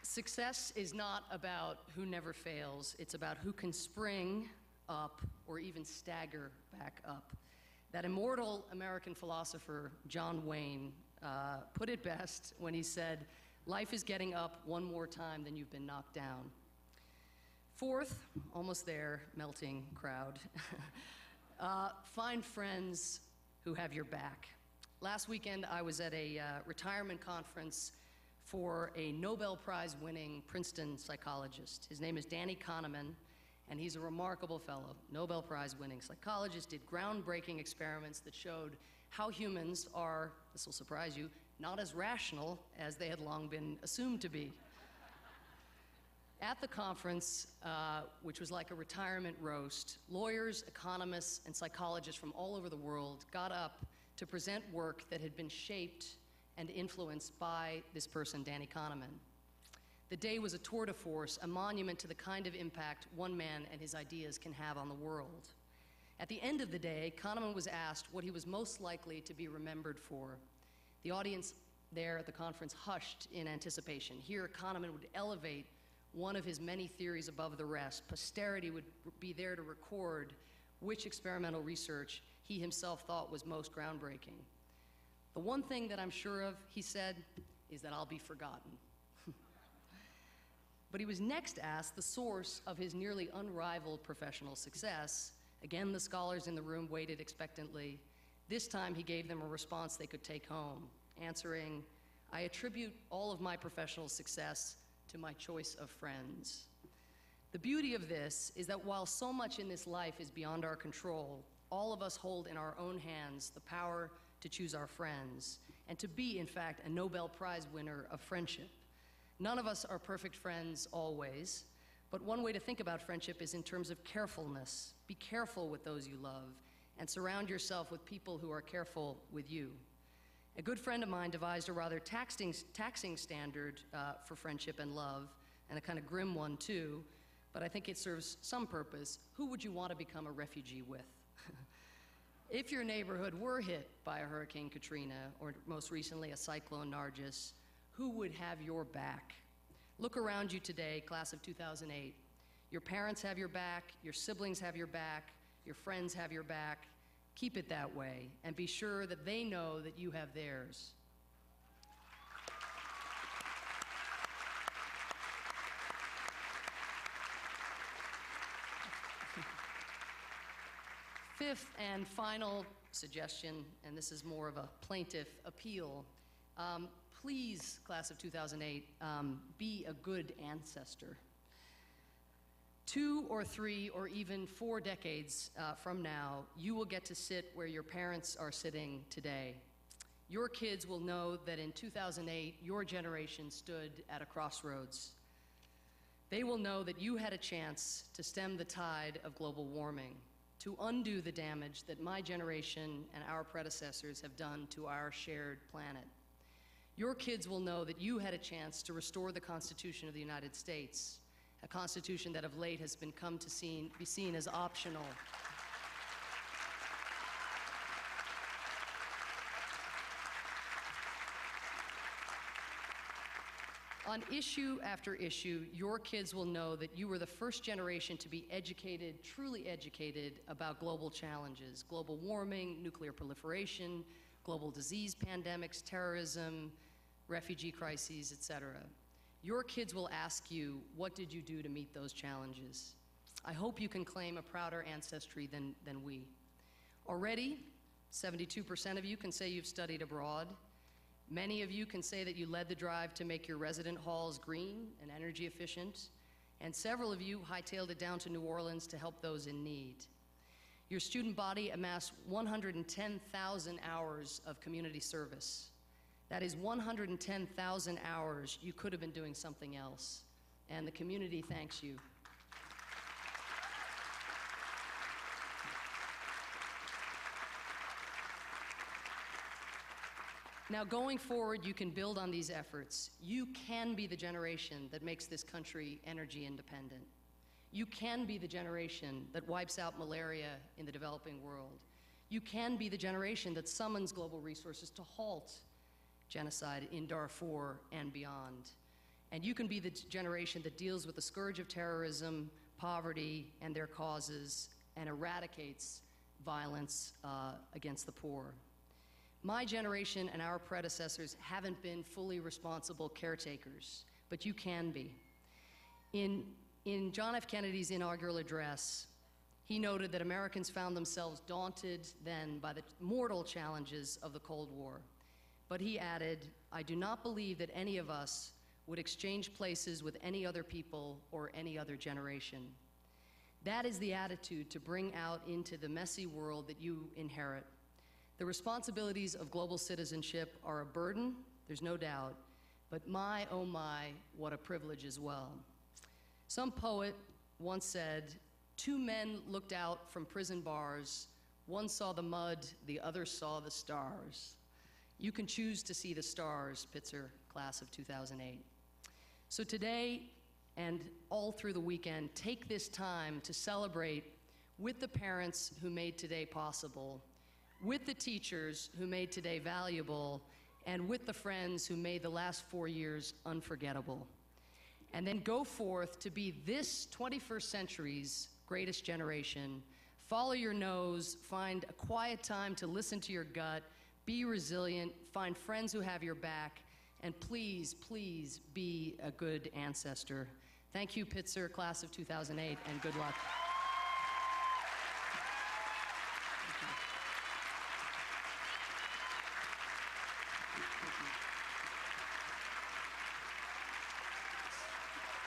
Success is not about who never fails. It's about who can spring up or even stagger back up. That immortal American philosopher, John Wayne, put it best when he said, "Life is getting up one more time than you've been knocked down." Fourth, almost there, melting crowd, find friends who have your back. Last weekend, I was at a retirement conference for a Nobel Prize winning Princeton psychologist. His name is Danny Kahneman, and he's a remarkable fellow. Nobel Prize winning psychologist, did groundbreaking experiments that showed how humans are, this will surprise you, not as rational as they had long been assumed to be. At the conference, which was like a retirement roast, lawyers, economists, and psychologists from all over the world got up to present work that had been shaped and influenced by this person, Danny Kahneman. The day was a tour de force, a monument to the kind of impact one man and his ideas can have on the world. At the end of the day, Kahneman was asked what he was most likely to be remembered for. The audience there at the conference hushed in anticipation. Here, Kahneman would elevate one of his many theories above the rest. Posterity would be there to record which experimental research he himself thought was most groundbreaking. The one thing that I'm sure of, he said, is that I'll be forgotten. But he was next asked the source of his nearly unrivaled professional success. Again, the scholars in the room waited expectantly. This time, he gave them a response they could take home, answering, "I attribute all of my professional success to my choice of friends." The beauty of this is that while so much in this life is beyond our control, all of us hold in our own hands the power to choose our friends, and to be, in fact, a Nobel Prize winner of friendship. None of us are perfect friends always, but one way to think about friendship is in terms of carefulness. Be careful with those you love, and surround yourself with people who are careful with you. A good friend of mine devised a rather taxing standard for friendship and love, and a kind of grim one too, but I think it serves some purpose. Who would you want to become a refugee with? If your neighborhood were hit by a Hurricane Katrina, or most recently a Cyclone Nargis, who would have your back? Look around you today, class of 2008. Your parents have your back, your siblings have your back, your friends have your back. Keep it that way, and be sure that they know that you have theirs. Fifth and final suggestion, and this is more of a plaintiff appeal, please, class of 2008, be a good ancestor. 2 or 3 or even 4 decades from now, you will get to sit where your parents are sitting today. Your kids will know that in 2008, your generation stood at a crossroads. They will know that you had a chance to stem the tide of global warming, to undo the damage that my generation and our predecessors have done to our shared planet. Your kids will know that you had a chance to restore the Constitution of the United States, a Constitution that of late has come to be seen as optional. On issue after issue, your kids will know that you were the first generation to be educated, truly educated, about global challenges: global warming, nuclear proliferation, global disease pandemics, terrorism, refugee crises, etc. Your kids will ask you, what did you do to meet those challenges? I hope you can claim a prouder ancestry than we. Already, 72% of you can say you've studied abroad. Many of you can say that you led the drive to make your resident halls green and energy efficient, and several of you hightailed it down to New Orleans to help those in need. Your student body amassed 110,000 hours of community service. That is 110,000 hours you could have been doing something else, and the community thanks you. Now, going forward, you can build on these efforts. You can be the generation that makes this country energy independent. You can be the generation that wipes out malaria in the developing world. You can be the generation that summons global resources to halt genocide in Darfur and beyond. And you can be the generation that deals with the scourge of terrorism, poverty, and their causes, and eradicates violence against the poor. My generation and our predecessors haven't been fully responsible caretakers, but you can be. In John F. Kennedy's inaugural address, he noted that Americans found themselves daunted then by the mortal challenges of the Cold War. But he added, "I do not believe that any of us would exchange places with any other people or any other generation." That is the attitude to bring out into the messy world that you inherit. The responsibilities of global citizenship are a burden, there's no doubt, but my, oh my, what a privilege as well. Some poet once said, "Two men looked out from prison bars. One saw the mud, the other saw the stars." You can choose to see the stars, Pitzer, class of 2008. So today and all through the weekend, take this time to celebrate with the parents who made today possible, with the teachers who made today valuable, and with the friends who made the last 4 years unforgettable. And then go forth to be this 21st century's greatest generation. Follow your nose, find a quiet time to listen to your gut, be resilient, find friends who have your back, and please, please be a good ancestor. Thank you, Pitzer, class of 2008, and good luck.